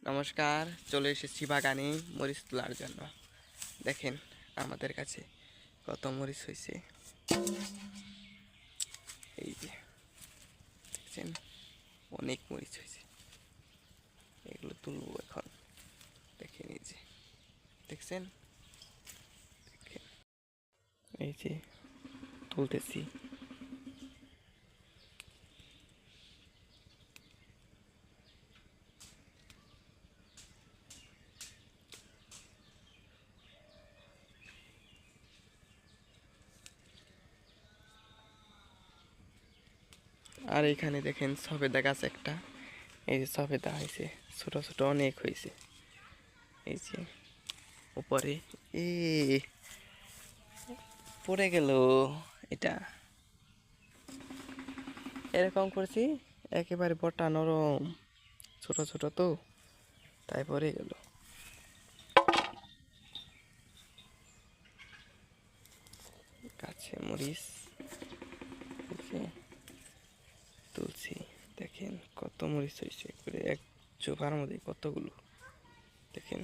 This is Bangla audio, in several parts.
নমস্কার, চলে এসেছি বাগানে মরিচ তোলার জন্য। দেখেন আমাদের কাছে কত মরিচ হয়েছে। এই যে দেখছেন, অনেক মরিচ হয়েছে। এগুলো তুলবো এখন। দেখেন এই যে দেখছেন, দেখেন এই যে তুলতেছি। আর এখানে দেখেন সবেদা গাছ একটা। এই যে সবেদা হয়েছে, ছোট ছোট অনেক হয়েছে। এই যে উপরে এ পড়ে গেল। এটা এরকম করছি, একেবারে বটা নরম, ছোট ছোট তো, তাই পড়ে গেল। গাছে মরিচ তুলছি, দেখেন কত মরিচ হয়েছে, করে এক চোপার মধ্যে কতগুলো। দেখেন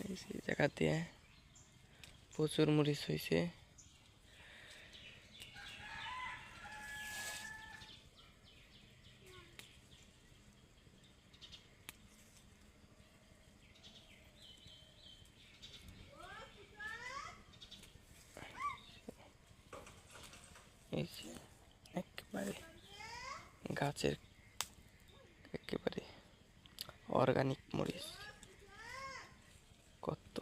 এই জায়গা দিয়ে প্রচুর মরিচ হয়েছে। এই যে একেবারে গাছের একেবারে অর্গানিক মরিচ কত।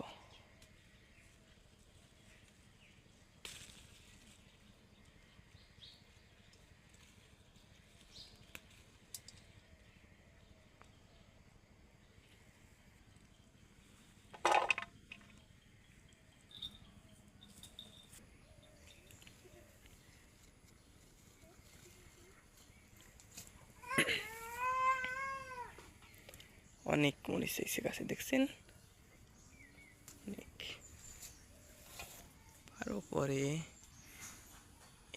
অনেক মরিচ হয়েছে গাছে, দেখছেন অনেক। আর উপরে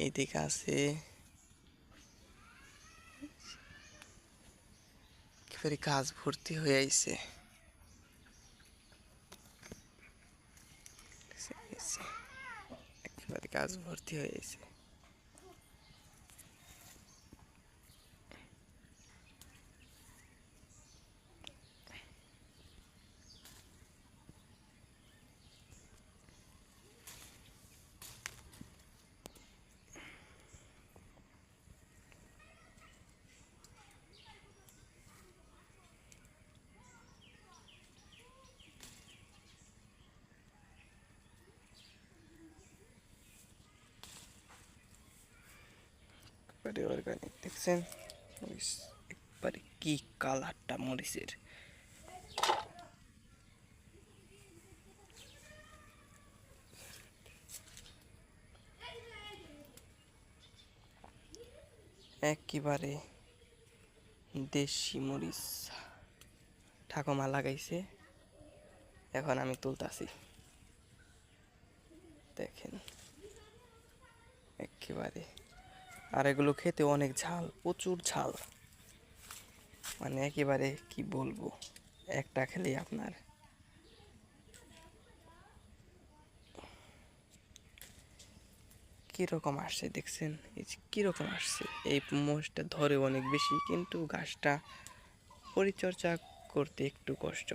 এইদিকে আছে একেবারে গাছ ভর্তি হয়ে আইছে। একেবারে গাছ ভর্তি হয়ে আইছে। একবারে অর্গানিক, দেখছেন মরিচ একবারে কি কালারটা মরিচের। একেবারে দেশি মরিচ ঠাকুমা লাগাইছে, এখন আমি তুলতাছি। দেখেন একেবারে, আর এগুলো খেতে অনেক ঝাল, প্রচুর ঝাল, মানে একেবারে কি বলবো, একটা খেলে আপনার কিরকম আসছে। দেখছেন এই যে কিরকম আসছে। এই মোষটা ধরে অনেক বেশি, কিন্তু গাছটা পরিচর্যা করতে একটু কষ্ট।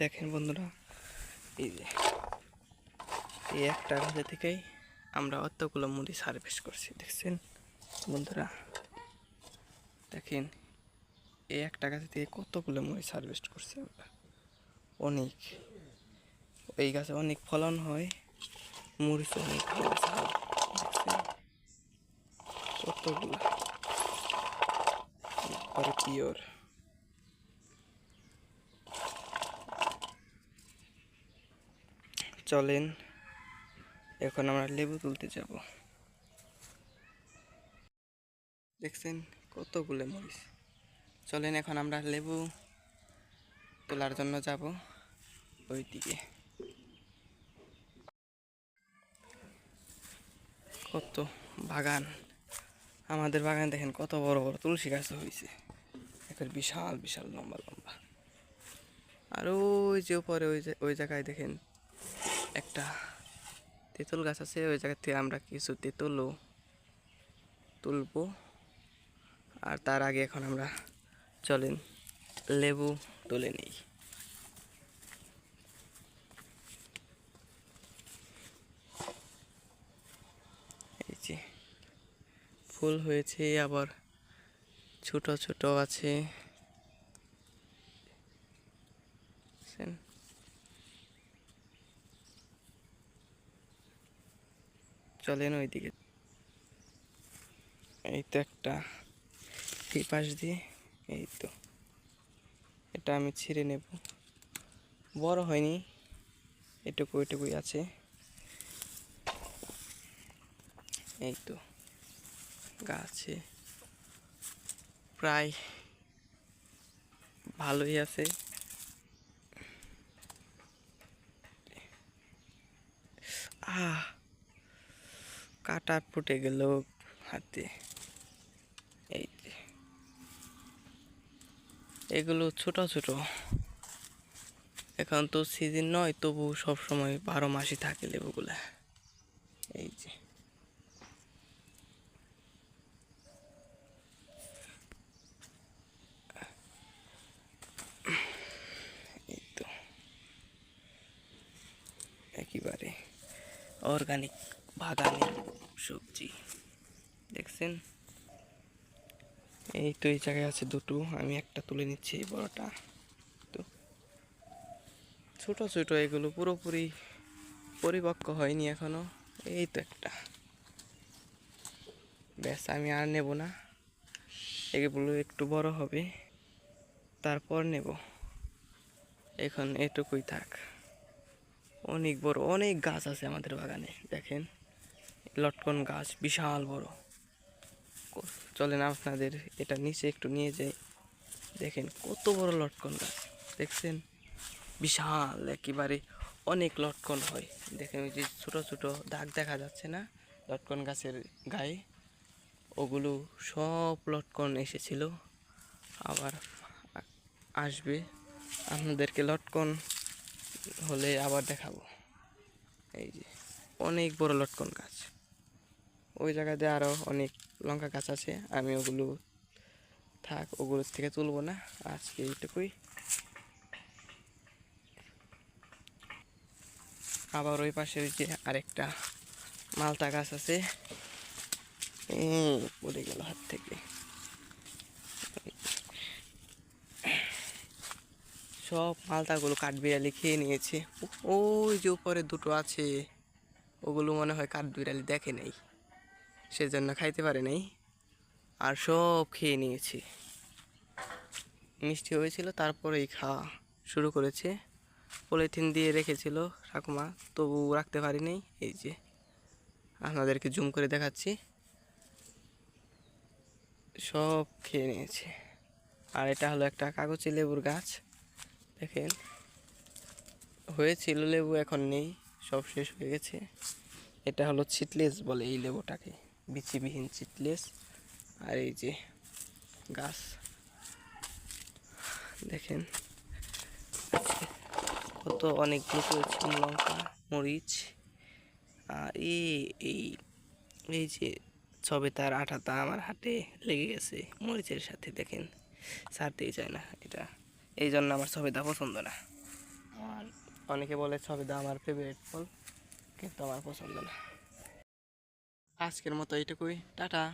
দেখেন বন্ধুরা, এই যে এই একটা গাছ থেকেই আমরা অতগুলো মরিচ হারভেস্ট করছি। দেখছেন বন্ধুরা, দেখেন এই একটা গাছ থেকে কতগুলো মরিচ হারভেস্ট করছি আমরা, অনেক। এই গাছে অনেক ফলন হয়, মরিচ অনেক ভালো ঝাল। দেখছেন কতগুলা একবারে পিওর। চলেন এখন আমরা লেবু তুলতে যাব। দেখছেন কতগুলো মরিচ। চলেন এখন আমরা লেবু তোলার জন্য যাব ওই দিকে। কত বাগান, আমাদের বাগান দেখেন কত বড় বড় তুলসী গাছ হয়েছে, একটা বিশাল বিশাল লম্বা লম্বা। আর ওই যে উপরে ওই জায়গায় দেখেন একটা তেঁতুল গাছ আছে, ওই জায়গা থেকে আমরা কিছু তেঁতুলও তুলবো। আর তার আগে এখন আমরা চলেন লেবু তুলে নিই। এই যে ফুল হয়েছে, আবার ছোট ছোট আছে। চলেন ওইদিকে। এই তো একটা, এই পাশ দিয়ে, এই তো এটা আমি ছিঁড়ে নেব। বড় হয়নি, এটুকু এটুকুই আছে। এই তো গাছে প্রায় ভালোই আছে। কাটা ফুটে গেল হাতে। এই যে এগুলো ছোট ছোট, এখন তো সিজন নয়, তবু সব সময় 12 মাসই থাকে লেবুগুলা। এই যে এই তো একেবারে অর্গানিক বাগানের সবজি। দেখছেন এই তো এই জায়গায় আছে দুটো, আমি একটা তুলে নিচ্ছি, এই বড়টা। তো ছোট ছোট এগুলো পুরোপুরি পরিপক্ক হয়নি এখনো। এই তো একটা, ব্যাস আমি আর নেব না, এগুলো একটু বড় হবে তারপর নেব। এখন এটুকুই থাক। অনেক বড় অনেক গাছ আছে আমাদের বাগানে, দেখেন লটকন গাছ বিশাল বড়। চলেন আপনাদের এটা নিচে একটু নিয়ে যাই। দেখেন কত বড় লটকন গাছ, দেখছেন বিশাল একেবারে, অনেক লটকন হয়। দেখেন ওই যে ছোট ছোট দাগ দেখা যাচ্ছে না লটকন গাছের গায়ে, ওগুলো সব লটকন এসেছিল, আবার আসবে। আপনাদেরকে লটকন হলে আবার দেখাবো। এই যে অনেক বড় লটকন গাছ, ওই জায়গাতে আরও অনেক লঙ্কা গাছ আছে, আমি ওগুলো থাক, ওগুলোর থেকে তুলবো না আজকে, এইটুকুই। আবার ওই পাশে ওই যে আরেকটা মালটা গাছ আছে, পড়ে গেল হাত থেকে। সব মালটাগুলো কাঠবিড়ালি খেয়ে নিয়েছে। ওই যে উপরে দুটো আছে, ওগুলো মনে হয় কাঠবিড়ালি দেখে নেই, সেজন্য খাইতে পারে নাই, আর সব খেয়ে নিয়েছে। মিষ্টি হয়েছিল তারপরেই খাওয়া শুরু করেছে। পলিথিন দিয়ে রেখেছিল ঠাকুমা, তবু রাখতে পারি নাই। এই যে আপনাদেরকে জুম করে দেখাচ্ছি, সব খেয়ে নিয়েছে। আর এটা হলো একটা কাগজি লেবুর গাছ, দেখেন হয়েছিল লেবু, এখন নেই, সব শেষ হয়ে গেছে। এটা হলো চিটলেস বলে এই লেবুটাকে, বিচিবিহীন চিটলেস। আর এই যে গাছ দেখেন কত অনেকগুলো করেছি, লঙ্কা মরিচ। আর এই এই যে সবে তার আঠাটা আমার হাতে লেগে গেছে মরিচের সাথে, দেখেন ছাড়তেই চায় না এটা, এই জন্য আমার সবেদা পছন্দ না। আর অনেকে বলে সবেদা আমার ফেভারিট ফল, কিন্তু আমার পছন্দ না। আজকের মতো এইটুকুই, টাটা।